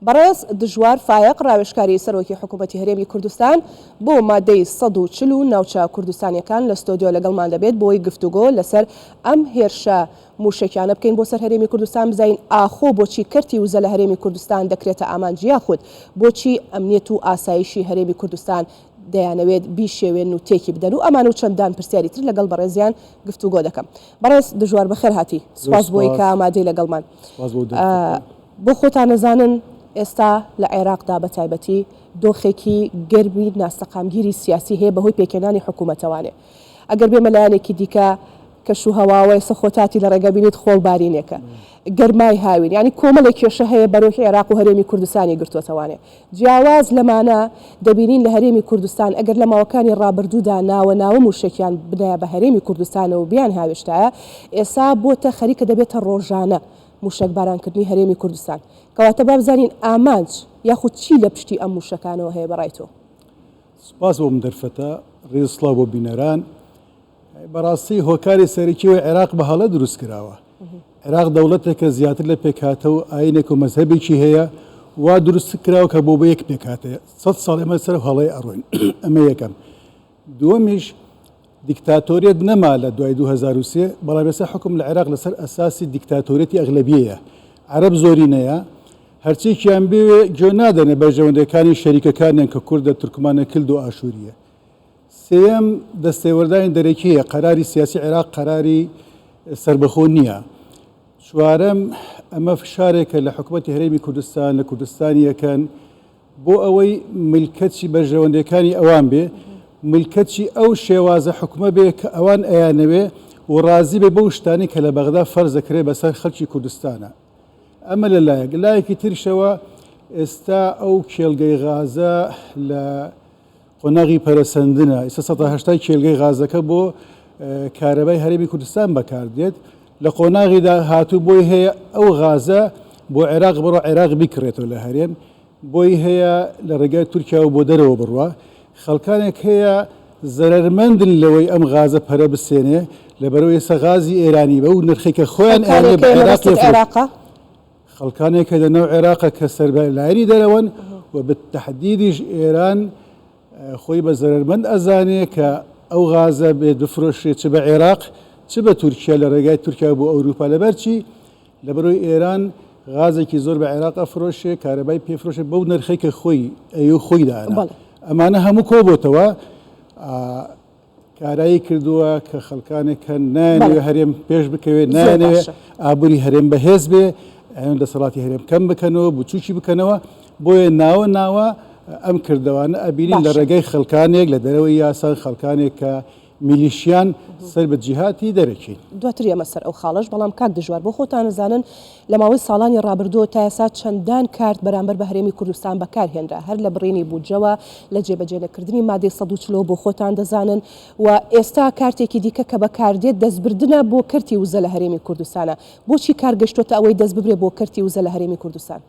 بەڕێز دژوار فایق ڕاوێژکاری سەرۆکی حکوومەتی هەرێمی کوردستان بۆ مادەی 140 ناوچە کوردستانیەکان لە ستۆدیۆ لەگەڵمان دەبێت بۆی گفتوگۆ لەسەر ئەم هێرشە موشکیانە بکەین بۆ سەر هەرێمی کوردستان بزین ئاخۆ بۆچی کەرتی وزە لە هەرێمی کوردستان دەکرێتە ئامانجی یاخود بۆچی ئەمنیەت و ئاسایشی هەرێمی کوردستان دەیانەوێت بیشێوێن و تێکی بدەن و ئەمان و چەندان پرسیاری تر لەگەڵ بەڕێزیان گفتوگۆ دەکەم. بەڕێز دژوار بەخێر هاتی، سوپاس بۆی کە ئامادەی لەگەڵمان. بۆ خۆتان نەزانن ئێستا لە عێراقدا بە تایبەتی دۆخێکی گەرمی ناستەقامگیری سیاسی هەیە بەهۆی پێکێنانی حکوومەتەوانێ. ئەگەر بێمە لایەنێکی دیکە کەش و هەواوەی سەخۆتاتی لە ڕێگە بینیت خۆڵبارینێکە گەرمای هاوین ینی کۆمەڵێک کێشە هەیە بەرۆکی عێراق و هەرێمی کوردستانی گرتووەتەوانێ. جیاواز لەمانە دەبینین لە هەرێمی کوردستان ئەگەر لە ماوەکانی ڕابردوودا ناوە موشکیان بنایە بە هەرێمی کوردستانە و بیان هاوێشتایە ئێستا بۆتە خەریکە دەبێتە ڕۆژانە موشک بارانکردنی هەرێمی کوردستان. کەواتە با بزانین ئامانج یاخود چی لە پشتی ئەم موشکانەوە هەیە بەڕای تۆ؟ سپاس بۆ دەرفەتە ڕێزسڵاو بۆ بینەران. بەڕاستی هۆکاری سەرەکیەوەی عێراق بە هەڵە دروست کراوە. عێراق دەوڵەتێکە زیاتر لە پێکهاتە و ئاینێک و مەزهەبێکی هەیە وا دروست کراوە کە بۆ بە یەک پێکهاتەیە 100 ساڵ ئێمە سەر هەڵەی ئەڕۆین. ئەمە یەکەم. دووەمیش دیکتاتۆریەت نەما لە دوای 2003 بەڵام ئێستا حکم لە عێراق لەسەر ئەساسی دیکتاتۆریەتی ئەغلەبیەیە. عەرەب زۆرینەیە هەرچێکیان بێوێ گوێ نادەنێ بەرژەوەندەکانی شەریکەکانیان کە کوردە تورکمانە کلد و ئاشووریە. سێەم دەستێوەردانی دەرەکیە قەراری سیاسی عێراق قەراری سربەخۆ نییە. چوارەم ئەمە فشارێکە لە حکوومەتی هەرێمی کوردستان لە کوردستانیەکەن بۆ ئەوەی ملکەتی بەرژەوەندەکانی ئەوان بێ ملکەتی ئەو شێوازە حکومە بێ کە ئەوان ئەیانەوێ و ڕازی بێ بەو شتانی کە لە بەغدا فەرز دەکرێت بەسەر خەڵکی کوردستانە. ئەمە لە لایەکی ترشەوە ئێستا ئەو کێڵگەی غازە لە قۆناغی پەرەسەندنە ئێستا 180 کێلگەی غازەکە بۆ کارەبای هەرێمی کوردستان بەکاردێت لە قۆناغیدا هاتوو بۆی هەیە ئەو غازە بۆ عێراق بڕۆ عێراق بیکڕێتەوە لە هەرێم بۆی هەیە لە ڕێگای تورکیا و بۆ دەرەوە بڕوە خەڵکانێک هەیە زەرمەندن لەوەی ئەم غازە پەرە بسێنێ لەبەرەوە ئێستا غازی ئێرانی بە و نرخێکە خۆیان ئەیانێ بە عێراق خەڵکانێکە لەناو عێراقە کە سەربەلایری دەرەوەن و بەتەحدیدیش ئێران خۆی بە زەرمەند ئەزانێ کە ئەو غازە بێت بفرۆشێت چ بە عێراق چ بە تورکیا لە ڕێگای تورکیا بۆ ئەوروپا لەبەرچی لەبەرەوەی ئێران غازێکی زۆر بە عێراق ئەفرۆشێ کارەبای پێفرۆشێ بەو نرخێکە خۆی ئەو خۆی دانا ئەمانە هەموو کۆبۆتەوە کارایی کردووە کە خەڵکانێکە نایەنێ هەرێم پێش بکەوێت نایەنێ ئابووری هەرێم بەهێز بێ دەسەڵاتی هەرێم کەم بکەنەوە بچوکی بکەنەوە بۆیە ناوە ئەم کردوانە ئەبینین لە ڕێگەی خەڵکانێک لە دەرەوەی یاسان خەڵکانێک کە میلیشیان سەر بە جیهاتی دەرەچین. دواتر ئێمە سەر ئەو خاڵش بەڵام کاک دژوار بۆ خۆتان نزانن لە ماوەی ساڵانی ڕابردووە تا ئێستا چەندان کارت بەرامبەر بە هەرێمی کوردستان بەکارهێنرا هەر لە بڕینی بودجەوە لە جێبەجێنەکردنی مادەی 140 بۆ خۆتان دەزانن و ئێستا کارتێکی دیکە کە بەکاردێت دەستبردنە بۆ کەرتی وزە لە هەرێمی کوردستانە. بۆچی کارگەشتوتە ئەوەی دەست ببرێ بۆ کەرتی وزە لە هەرێمی کوردستان؟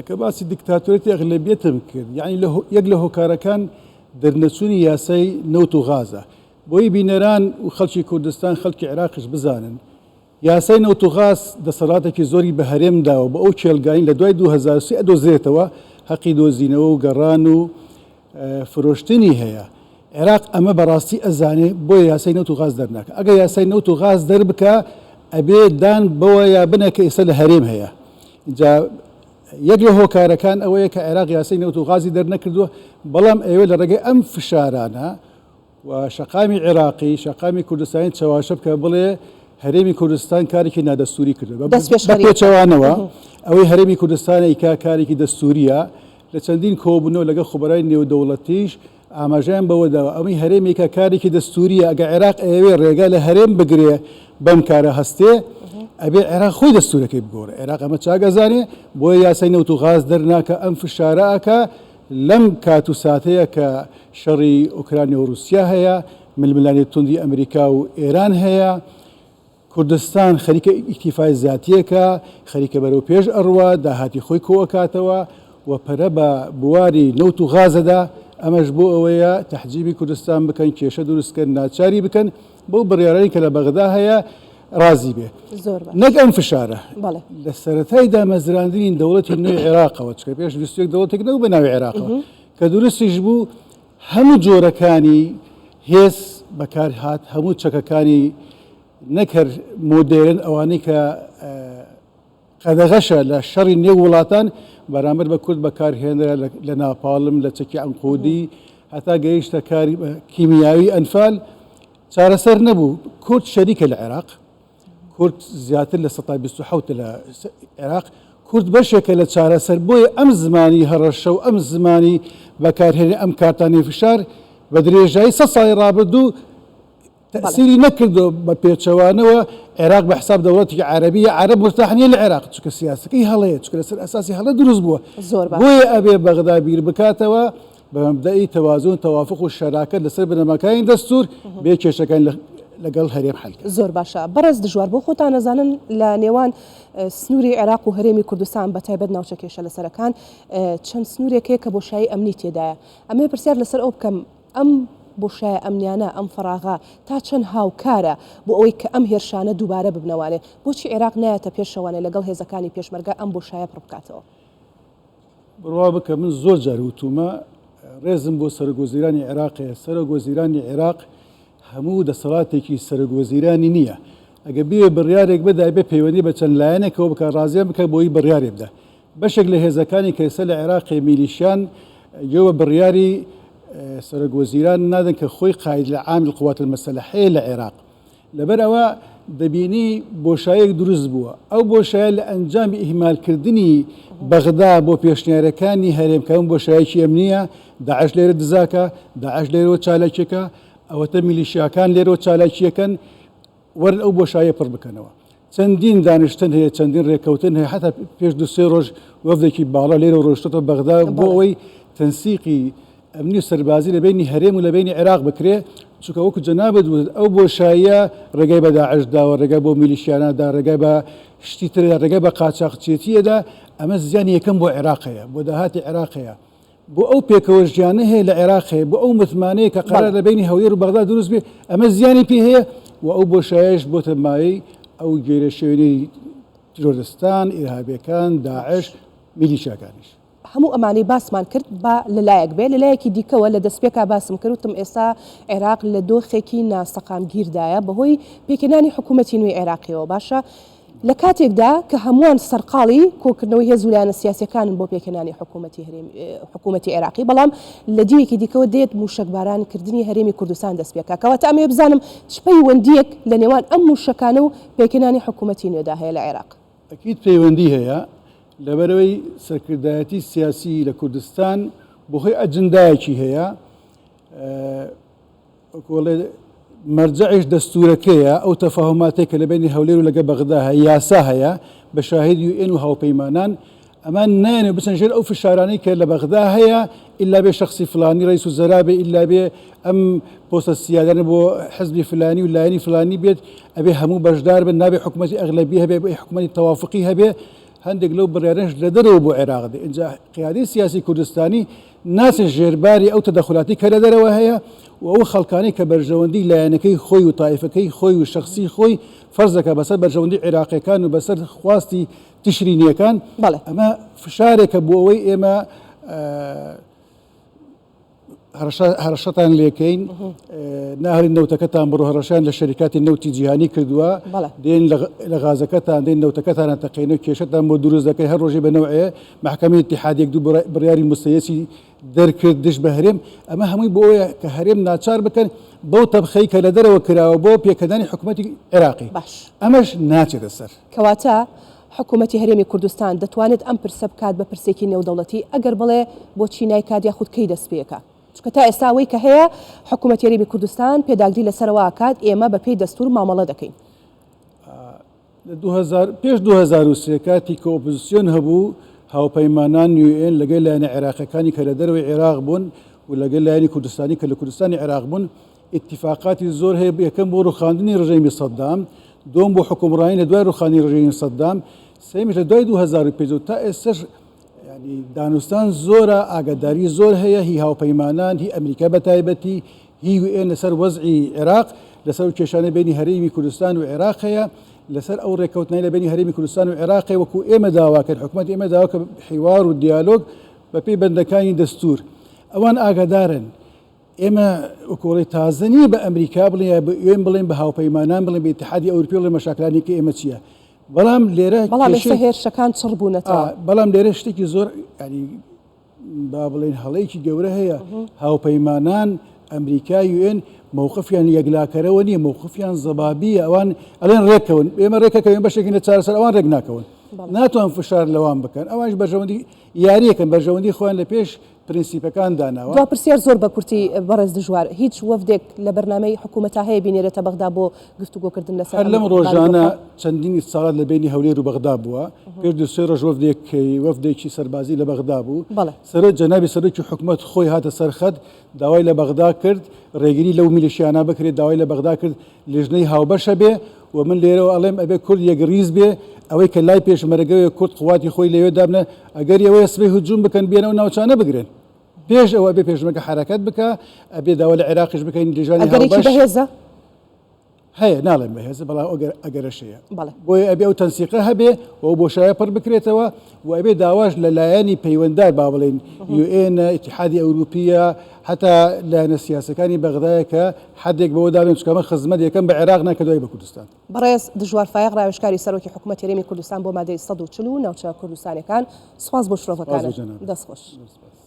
کە باسی دیکتاتۆریەتی ئەغلەبیەتم کرد یعنی یەک لە هۆکارەکان دەرنەچوونی یاسای نەوت و غازە بۆی بینەران و خەڵکی کوردستان خەڵکی عێراقش بزانن یاسای نەوت و غاز دەسەڵاتێکی زۆری بە هەرێمداوە بە ئەو کێڵگاین لە دوای 2023 ئەدۆزرێتەوە حەقی دۆزینەوە و گەڕان و فرۆشتنی هەیە. عێراق ئەمە بەڕاستی ئەزانێ بۆ یاسای نەوت و غاز دەرناکە ئەگەر یاسای نەوت و غاز دەربکە ئەبێ دان بەوە یا بنەکە ئێستا لە هەرێم هەیە. یەک لە هۆکارەکان ئەوەیە کە عێراق یاسای نەوت و غازی دەرنەکردووە بەڵام ئێوە لە ڕێگەی ئەم فشارانە و شەقامی عێراقی شەقامی کوردستانی چاواشە بکە بڵێ هەرێمی کوردستان کارێکی نادەستوری کردو بە پێچەوانەوە ئەوەی هەرێمی کوردستانی کارێکی دەستوریە لە چەندین کۆبوونەوە لەگە خۆبەرای نێودەوڵەتیش ئاماژیان بەوەداوە ئەوەی هەرێمێکە کارێکی دەستوریە ئەگە عێراق ئەوێ ڕێگا لە هەرێم بگرێ بەم کارە هەستێ ئەبێ عێراق خۆی دەستورەکەی بگۆڕێ عێراق ئەمە چاگەزانێ بۆیە یاسای نەوت و غاز دەرناکە ئەم فشارەکە لەم کات و ساتەیە کە شەڕی ئوکرانیا و رووسیا هەیە ململانی توندی ئەمریکا و ئێران هەیە کوردستان خەریکە ئیکتیفای زیاتیەکە خەریکە بەرەو پێش ئەڕوا داهاتی خۆی کۆوەکاتەوە و پەرە بە بواری نەوت و غازەدا ئەمەش بۆ ئەوەیە تەحجیبی کوردستان بکەن کێشە دروستکەن ناچاری بکەن بۆ بڕیارەی کە لە بەغدا هەیە ڕازی بێ زۆر باش. نەک ئەم فشارە بەڵێ لە سەرەتای دامەزراندنی دەوڵەتی نوێی عێراقەوە چکە پێش 21 دەوڵەتێک نەبوو بە ناوی عێراقەوە کە دروستیش بوو هەموو جۆرەکانی هێز بەکارهات هەموو چەکەکانی نەکرد مۆدێرن ئەوانەی کە قەدەغەشە لە شەڕی نێو وڵاتان بەرامبەر بە کورد بەکارهێنرا لە ناپاڵم لە چەکی ئەنقودی هەتا گەیشتە کاری کیمیاوی ئەنفال چارەسەر نەبوو کورد شەریکە لە عێراق کورد زیاتر لە 127 لە عێراق کورد بەشێکە لە چارەسەر بۆیە ئەم زمانی هەڕەشە و ئەم زمانی بەکارهێنی ئەم کارتانی فشار بە درێژایی 100 ساڵی ڕابردوو تأثیری نەکردو بە پێچەوانەوە عێراق بە حساب دەوڵەتی عەرەبیە عەرەب مرتاحنیە لە عێراق چکە سیاسەکەی هەڵەیە چکە لەسەر ئەساسی هەڵە دروست بووە بۆیە ئەبێ بەغدا بیر بکاتەوە بە مەبدەئی تەوازن تەوافق و شەراکەت لەسەر بنەماکانی دەستور بێ کێشەکان لەگەڵ هەرێم حەلکە زۆر باشە بەڕێز دژوار بۆ خۆتان نەزانن لە نێوان سنووری عێراق و هەرێمی کوردستان بە تایبەت ناوچە کێشە لەسەرەکان چەند سنوورێکەیە کە بۆشایی ئەمنی تێدایە ئەمێ پرسیار لەسەر ئەو بکەم ئەم بۆشایە ئەمنیانە ئەم فراغا تا چەند هاوکارە بۆ ئەوەی کە ئەم هێرشانە دووبارە ببنەوانێ بۆچی عێراق نایەتە پێشەوانێ لەگەڵ هێزەکانی پێشمەرگە ئەم بۆشایە پڕ بکاتەوە بڕوا بکە من زۆر جار وتومە ڕێزم بۆ سەرۆکوەزیرانی عێراقەیە سەرۆکوەزیرانی عێراق هەموو دەسەڵاتێکی سەرۆکوەزیرانی نییە ئەگە بێ بڕیارێک بدای بێ پەیوەندی بە چەند لایەنێکەوە بکە ڕازیان بکە بۆی بڕیارێ بدە بەشێک لە هێزەکانی کەسە لە عێراقی میلیشیان یەوە بڕیاری سەرۆکوەزیران نادەن کە خۆی قاید لە عامل قوات المەسلحەیە لە عێراق لەبەر ئەوە دەبینی بۆشایەک دروست بووە ئەو بۆشایە لە ئەنجامی ئیهمالکردنی بەغدا بۆ پێشنیارەکانی هەرێمکەون بۆشایەکی ئەمنیە داعش لێرە دزاکە داعش لێرەوە چالاکیەکە ئەوەتە میلیشیاکان لێرەوە چالاکیەکەن وەرن ئەو بۆشایە پڕ بکەنەوە چەندین دانیشتن هەیە چەندین ڕێکەوتن هەیە حتا پێش دو سێ ڕۆژ وەفدێکی باڵا لێرە ڕۆشتەوە بەغدا بۆ ئەوەی تەنسیقی ئەمنی و سەربازی لە بینی هەرێم و لە بینی عێراق بکرێ چونکە وەکو جەنابەت ئەو بۆشایە ڕێگای بە داعشداوە ڕێگای بۆ میلیشیانەدا ڕێگای بە شتی تردا ڕێگای بە قاچاقچێتیەدا ئەمە زیانی یەکەم بۆ عێراقەیە بۆ داهاتی عێراقەیە بۆ ئەو پێکەوەژیانە هەیە لە عێراقەیە بۆ ئەو متمانەیە کە قەرار لە بینی هەولێر و بەغدا دروست بێ ئەمە زیانی پێ هەیە و ئەو بۆشایەش بۆتە مایەی ئەو گێرە شوێنی تیرۆریستان ئیرهابیەکان داعش میلیشیاکانیش هەموو ئەمانەی باسمان کرد بە لەلایەک بێ لەلایەکی دیکەوە لە دەستپێکا باسم کردوتم ئێستا عێراق لە دۆخێکی ناسەقام گیردایە بەهۆی پێکێنانی حکوومەتی نوێی عێراقیەوە باشە لە کاتێکدا کە هەمووان سەرقاڵی کۆکردنەوەی هێزولایەنە سیاسەکانن بۆ پێکێنانی حکوومەتی عێراقی بەڵام لە دیوێکی دیکەوە دێت موشکبارانکردنی هەرێمی کوردستان دەستپێکا کەواتە ئەمێ بزانم چ پەیوەندیەک لە نێوان ئەم موشکانە و پێکێنانی حکوومەتی نوێدا هەیە لە عێراق ئەکید پەیوەندی هەیە لەبەرەوەی سەرکردایەتی سیاسی لە کوردستان بۆخۆی ئەجندایەکی هەیە مەرجعش دەستورەکەیە ئەو تەفاهماتێک کە لە بینی هەولێر و لەگە بەغدا هەیە یاسا هەیە بە شاهدی UN و هاوپەیمانان ئەمان نایەنێ بچەن ژێر ئەو فشارانەی کە لە بەغدا هەیە ئیلا بێ شخصی فلانی ڕئیس وزەرا بێ ئیلا بێ ئەم پۆستە سیادانە بۆ حزبی فلانی و لایەنی فلانی بێت ئەبێ هەموو بەشدار بن نابێ حکوومەتی ئەغلەبی هەبێ بۆ حکوومەتی تەوافقی هەبێ هەندێک لەو بڕیارەش لە دەرەوە بۆ عێراق دێ اینجا قیادەی سیاسی کوردستانی ناچن ژێرباری ئەو تەدەخلاتی کە لە دەرەوە هەیە و ئەو خەڵکانەی کە بەرژەوەندی لایەنەکەی خۆی و تایفەکەی خۆی و شخصی خۆی فەرزەکە بەسەر بەرژەوەندی عێراقیەکان و بەسەر خواستی تشرینیەکان ئەمە فشارێکە بۆ ئەوەی ئێمە هەرشەتان لێکەین ناهری نەوتەکەتان بڕۆ هەڕەشان لە شەریکاتی نەوتی جیهانی کردووە دێن لە غازەکەتان دێن نەوتەکەتانە تەقینە و کێشتان بۆ دروست دەکەی هەر ڕۆژێ بەنەوەیە محکەمەی اتحادیەک دوو بڕیاری مستەیەسی دەرکرد دش بە هەرێم ئەمە هەمووی بۆ ئەوەیە کە هەرێم ناچار بکەن بەو تەبخەی کە لە دەرەوە کراوە بۆ پێکەدانی حکوومەتی عێراقی ئەمەش ناچێتە سەر کەواتە حکوومەتی هەرێمی کوردستان دەتوانێت ئەم پرسە بکات بە پرسێکی نێودەوڵەتی ئەگەر بڵێ بۆچی نایکات یا خودکەی دەست پێەکە چکە تا ئێستاوەی کە هەیە حکوومەتی هەرێمی کوردستان پێداگری لەسەرەوە کات ئێمە بە پێی دەستور مامەڵە دەکەین پێش 2003 کاتی کە ئۆپۆزیسیۆن هەبوو هاوپەیمانان UN لەگەڵ لایەنە عێراقیەکانی کە لە دەروی عێراق بوون و لەگەڵ لایەنی کوردستانی کە لە کوردستانی عێراق بوون اتفاقاتی زۆر هەیە یەکەم بۆ ڕوخاندنی ڕژەیمی سەدام دوم بۆ حکومڕانی لە دوای ڕوخاندنی ڕژەیمی سەدام سێمیش لە دوای 2005 تا ئێستش دانوستان زۆرە ئاگاداری زۆر هەیە هی هاوپەیمانان هی ئەمریکا بە تایبەتی هی UN لەسەر وەزعی عێراق لەسەر و کێشانە بینی هەرێمی کوردستان و عێراقەیە لەسەر ئەو ڕێکەوتنەی لە بینی هەرێمی کوردستان و عێراقی وەکو ئێمە داواکرد حکوومەت ئێمە داواکە حیوار و دیالۆگ بە پێی بەندەکانی دەستور ئەوان ئاگادارن ئێمە وەکوڵی تازەنی بە ئەمریکا بڵێ بە ئێم بڵێن بە هاوپەیمانان بڵێن بە ئیتحادی ئەوروپی بڵێن مەشاکلانی کە ئێمە چییە بەڵام لێرە هێرشەکان چڕ بوونەتەوە بەڵام لێرە شتێکی زۆر ینی با بڵێن هەڵەیەکی گەورە هەیە هاوپەیمانان ئەمریکا UN مووقفیان یەکلاکەرەوە نییە مووقفیان زەبابیە ئەوان ئەلێن ڕێکەون ئێمە ڕێکەکەین بەشێکی لە چارەسەر ئەوان ڕێک ناکەون ناتوان فشار لەوان بکەن ئەوانش بەرژەوەندی یاریەکەن بەرژەوەندی خۆیان لە پێش پرینسیپەکان داناوە دوا پرسیار زۆر بە کورتی بەڕێز دژوار هیچ وەفدێک لە بەرنامەی حکوومەتە هەیە بینێرێتە بەغدا بۆ گفتوگۆکردن لەسەر هەر لەم ڕۆژانە چەندینی ساڵات لە بینی هەولێر و بەغدا بووە پێش دو سێ ڕۆژ وەفدێکی سەربازی لە بەغدا بوو سەرۆک جەنابی سەرۆکی حکوومەت خۆی هاتە سەرخەت داوای لە بەغدا کرد ڕێگری لەو میلیشیانە بکرێت داوای لە بەغدا کرد لێژنەی هاوبەشە بێ و من لێرەوە ئەڵێم ئەبێ کورد یەکریز بێ ئەوەی کە لای پێشمەرگەوەی کورد قواتی خۆی لەوێ دابنە ئەگەر ئەوەیە سبەی هجووم بکەن بێنەوە ناوچانە بگرن پێش ئەوە بێ پێشمەرگە حرەکەت بکە ئەبێ داوا لە عێراقیش بکەین لیژانی هاوبەش هەیە ناڵێن بەهێزە بەڵام ئەگەرەشەیە بۆیە ئەبێ ئەو تەنسیقە هەبێ و بۆشایە پڕ بکرێتەوە و ئەبێ داواش لە لایەنی پەیوەنددار با بڵێن UN ئیتحادی ئەوروپیە هەتا لایەنە سیاسەکانی بەغدایە کە حدێک بەوە دابێن چکەمە خزمەت یەکەم بە عێراق ناکە دوای بە کوردستان بەڕێز دژوار فایق ڕاوێژکاری سەرۆکی حکوومەت هەرێمی کوردستان بۆ مادەی 140 ناوچە کوردستانەکان سوپاس بۆ شرۆڤەکانت دەستخۆش.